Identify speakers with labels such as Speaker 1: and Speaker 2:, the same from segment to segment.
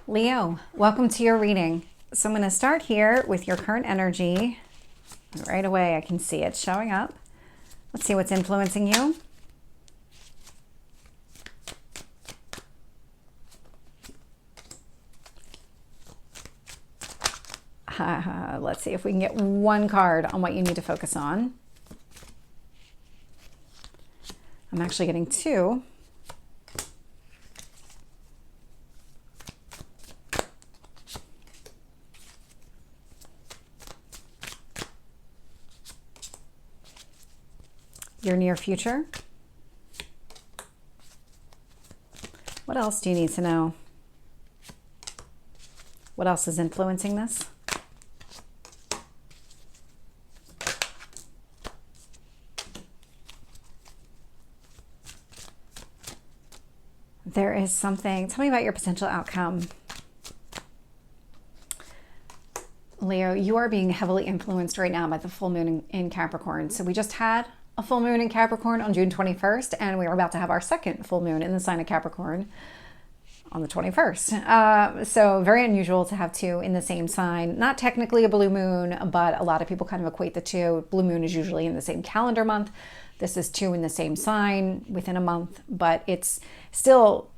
Speaker 1: Leo, welcome to your reading. So I'm going to start here with your current energy. Right away, I can see it showing up. Let's see what's influencing you. Let's see if we can get one card on what you need to focus on. I'm actually getting two. Your near future. What else do you need to know? What else is influencing this? There is something. Tell me about your potential outcome. Leo, you are being heavily influenced right now by the full moon in Capricorn. So we just had a full moon in Capricorn on June 21st, and we are about to have our second full moon in the sign of Capricorn on the 21st. So very unusual to have two in the same sign. Not technically a blue moon, but a lot of people kind of equate the two. Blue moon is usually in the same calendar month. This is two in the same sign within a month, but it's still,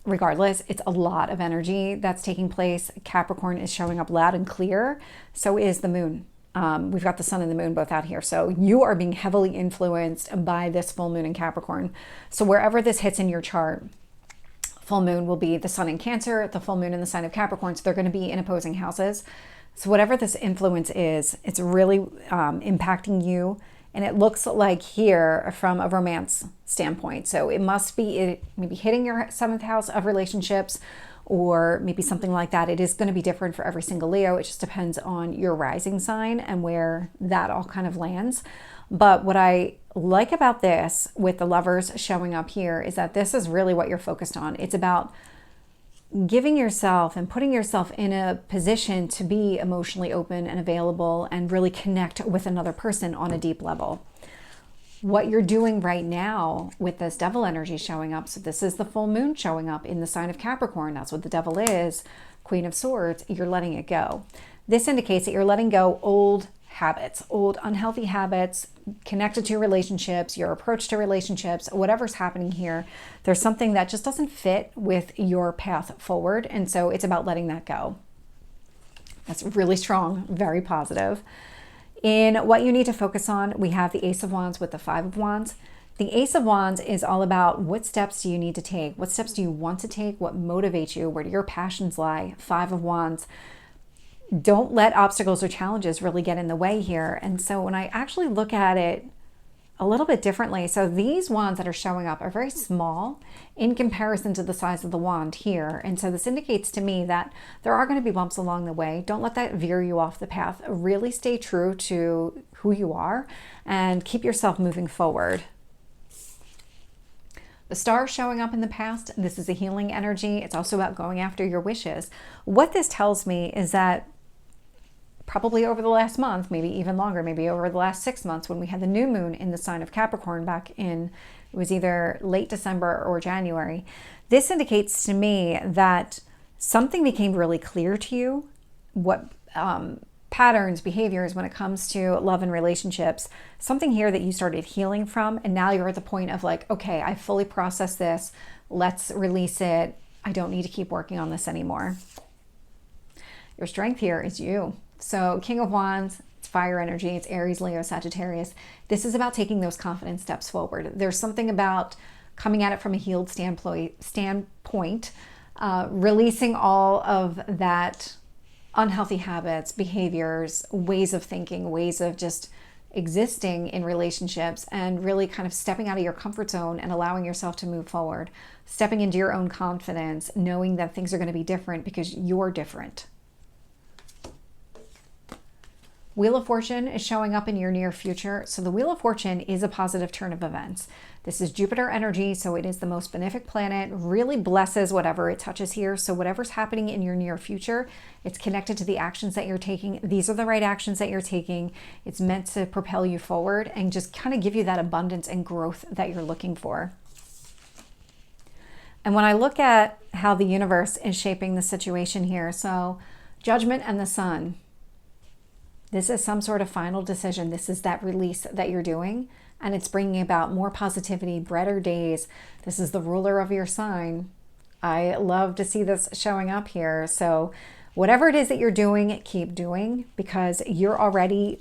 Speaker 1: regardless, it's a lot of energy that's taking place. Capricorn is showing up loud and clear. So is the moon. We've got the sun and the moon both out here. So you are being heavily influenced by this full moon in Capricorn. So wherever this hits in your chart, full moon will be the sun in Cancer, the full moon in the sign of Capricorn. So they're going to be in opposing houses. So whatever this influence is, it's really impacting you. And it looks like here from a romance standpoint. So it must be maybe hitting your 7th house of relationships, or maybe something like that. It is going to be different for every single Leo. It just depends on your rising sign and where that all kind of lands. But what I like about this with the Lovers showing up here is that this is really what you're focused on. It's about giving yourself and putting yourself in a position to be emotionally open and available and really connect with another person on a deep level. What you're doing right now with this devil energy showing up, so this is the full moon showing up in the sign of Capricorn. That's what the devil is, Queen of Swords. You're letting it go. This indicates that you're letting go old habits, old unhealthy habits connected to relationships, your approach to relationships, whatever's happening here. There's something that just doesn't fit with your path forward. And so it's about letting that go. That's really strong, very positive. In what you need to focus on, we have the Ace of Wands with the Five of Wands. The Ace of Wands is all about what steps do you need to take? What steps do you want to take? What motivates you? Where do your passions lie? Five of Wands. Don't let obstacles or challenges really get in the way here. And so when I actually look at it a little bit differently, so these wands that are showing up are very small in comparison to the size of the wand here. And so this indicates to me that there are going to be bumps along the way. Don't let that veer you off the path. Really stay true to who you are and keep yourself moving forward. The star showing up in the past, this is a healing energy. It's also about going after your wishes. What this tells me is that probably over the last month, maybe even longer, maybe over the last 6 months, when we had the new moon in the sign of Capricorn back in, it was either late December or January. This indicates to me that something became really clear to you, what patterns, behaviors when it comes to love and relationships, something here that you started healing from. And now you're at the point of like, okay, I fully processed this. Let's release it. I don't need to keep working on this anymore. Your strength here is you. So King of Wands, it's fire energy. It's Aries, Leo, Sagittarius. This is about taking those confident steps forward. There's something about coming at it from a healed standpoint, releasing all of that unhealthy habits, behaviors, ways of thinking, ways of just existing in relationships, and really kind of stepping out of your comfort zone and allowing yourself to move forward, stepping into your own confidence, knowing that things are going to be different because you're different. Wheel of Fortune is showing up in your near future. So the Wheel of Fortune is a positive turn of events. This is Jupiter energy, so it is the most benefic planet, really blesses whatever it touches here. So whatever's happening in your near future, it's connected to the actions that you're taking. These are the right actions that you're taking. It's meant to propel you forward and just kind of give you that abundance and growth that you're looking for. And when I look at how the universe is shaping the situation here, so Judgment and the Sun, this is some sort of final decision. This is that release that you're doing, and it's bringing about more positivity, brighter days. This is the ruler of your sign. I love to see this showing up here. So whatever it is that you're doing, keep doing, because you're already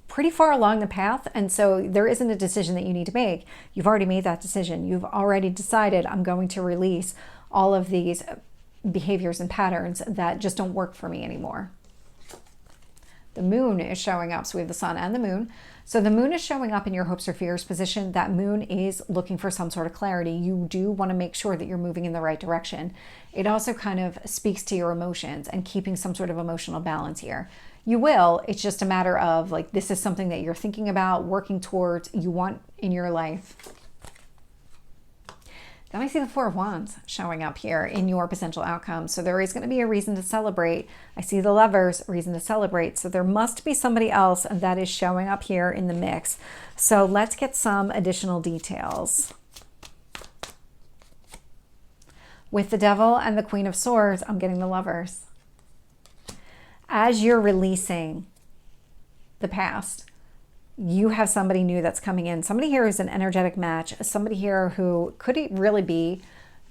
Speaker 1: pretty far along the path. And so there isn't a decision that you need to make. You've already made that decision. You've already decided, I'm going to release all of these behaviors and patterns that just don't work for me anymore. The moon is showing up. So we have the sun and the moon. So the moon is showing up in your hopes or fears position. That moon is looking for some sort of clarity. You do want to make sure that you're moving in the right direction. It also kind of speaks to your emotions and keeping some sort of emotional balance here. You will. It's just a matter of like, this is something that you're thinking about, working towards, you want in your life. Then I see the Four of Wands showing up here in your potential outcome. So there is going to be a reason to celebrate. I see the Lovers, reason to celebrate. So there must be somebody else that is showing up here in the mix. So let's get some additional details. With the Devil and the Queen of Swords, I'm getting the Lovers. As you're releasing the past, you have somebody new that's coming in. Somebody here is an energetic match. Somebody here who could really be,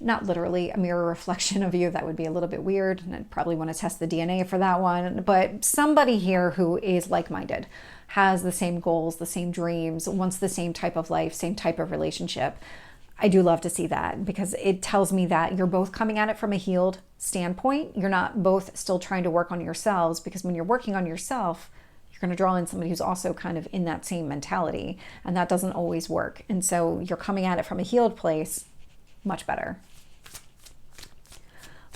Speaker 1: not literally a mirror reflection of you. That would be a little bit weird. And I'd probably want to test the DNA for that one. But somebody here who is like-minded, has the same goals, the same dreams, wants the same type of life, same type of relationship. I do love to see that because it tells me that you're both coming at it from a healed standpoint. You're not both still trying to work on yourselves, because when you're working on yourself, you're going to draw in somebody who's also kind of in that same mentality, and that doesn't always work. And so you're coming at it from a healed place, much better.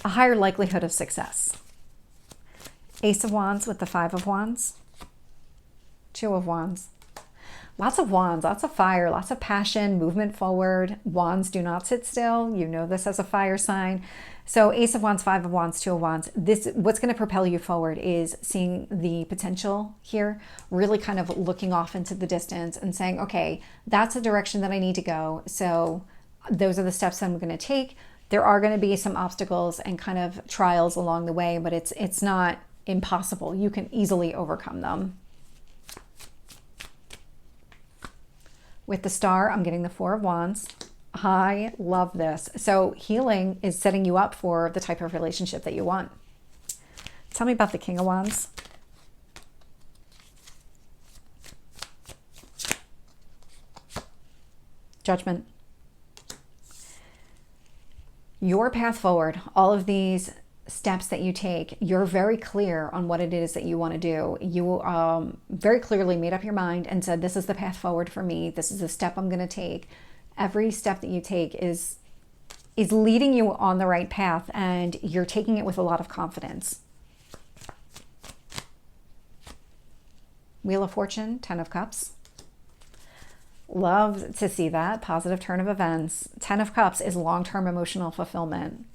Speaker 1: A higher likelihood of success. Ace of Wands with the Five of Wands. Two of Wands. Lots of wands, lots of fire, lots of passion, movement forward. Wands do not sit still. You know this as a fire sign. So Ace of Wands, Five of Wands, Two of Wands. This, what's going to propel you forward is seeing the potential here, really kind of looking off into the distance and saying, okay, that's the direction that I need to go. So those are the steps I'm going to take. There are going to be some obstacles and kind of trials along the way, but it's not impossible. You can easily overcome them. With the Star, I'm getting the Four of Wands. I love this. So healing is setting you up for the type of relationship that you want. Tell me about the King of Wands. Judgment. Your path forward, all of these steps that you take, you're very clear on what it is that you want to do. You very clearly made up your mind and said, this is the path forward for me. This is the step I'm going to take. Every step that you take is leading you on the right path, and you're taking it with a lot of confidence. Wheel of Fortune, Ten of Cups. Love to see that. Positive turn of events. Ten of Cups is long-term emotional fulfillment.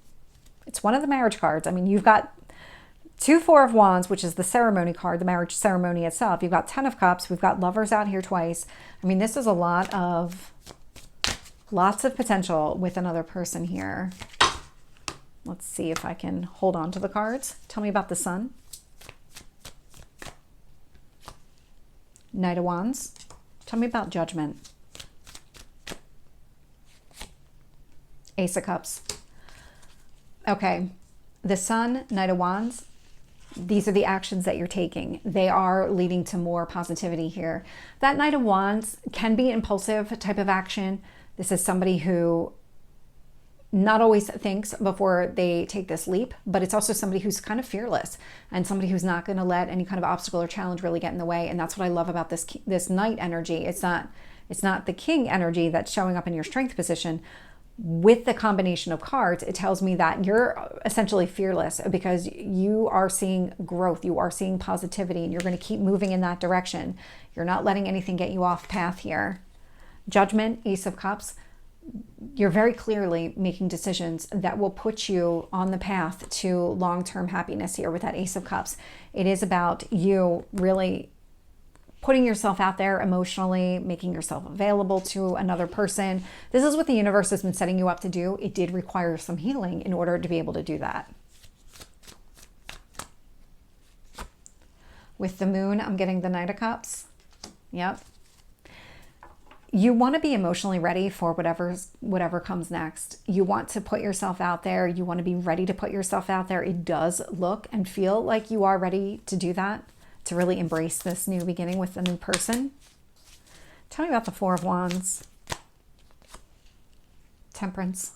Speaker 1: It's one of the marriage cards. I mean, you've got two Four of Wands, which is the ceremony card, the marriage ceremony itself. You've got Ten of Cups. We've got Lovers out here twice. I mean, this is a lot of, lots of potential with another person here. Let's see if I can hold on to the cards. Tell me about the Sun. Knight of Wands. Tell me about Judgment. Ace of Cups. Okay, the Sun, Knight of Wands, these are the actions that you're taking. They are leading to more positivity here. That Knight of Wands can be impulsive type of action. This is somebody who not always thinks before they take this leap, but it's also somebody who's kind of fearless and somebody who's not going to let any kind of obstacle or challenge really get in the way. And that's what I love about this Knight energy. It's not the King energy that's showing up in your strength position. With the combination of cards, it tells me that you're essentially fearless because you are seeing growth, you are seeing positivity, and you're going to keep moving in that direction. You're not letting anything get you off path here. Judgment, Ace of Cups, you're very clearly making decisions that will put you on the path to long-term happiness here with that Ace of Cups. It is about you really putting yourself out there emotionally, making yourself available to another person. This is what the universe has been setting you up to do. It did require some healing in order to be able to do that. With the moon, I'm getting the Knight of Cups. Yep. You want to be emotionally ready for whatever comes next. You want to put yourself out there. You want to be ready to put yourself out there. It does look and feel like you are ready to do that, to really embrace this new beginning with the new person. Tell me about the Four of Wands. Temperance.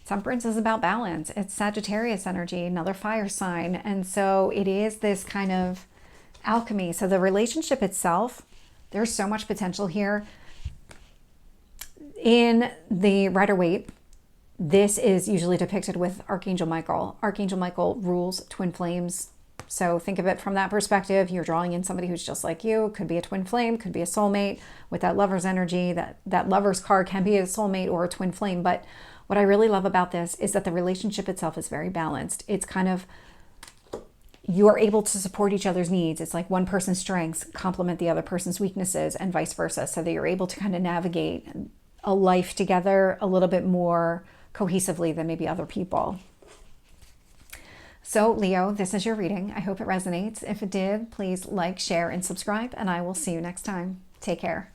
Speaker 1: Temperance is about balance. It's Sagittarius energy, another fire sign. And so it is this kind of alchemy. So the relationship itself, there's so much potential here. In the Rider-Waite, this is usually depicted with Archangel Michael. Archangel Michael rules twin flames. So think of it from that perspective. You're drawing in somebody who's just like you. Could be a twin flame, could be a soulmate with that lover's energy. That lover's card can be a soulmate or a twin flame. But what I really love about this is that the relationship itself is very balanced. It's kind of, you are able to support each other's needs. It's like one person's strengths complement the other person's weaknesses and vice versa. So that you're able to kind of navigate a life together a little bit more cohesively than maybe other people. So Leo, this is your reading. I hope it resonates. If it did, please like, share, and subscribe, and I will see you next time. Take care.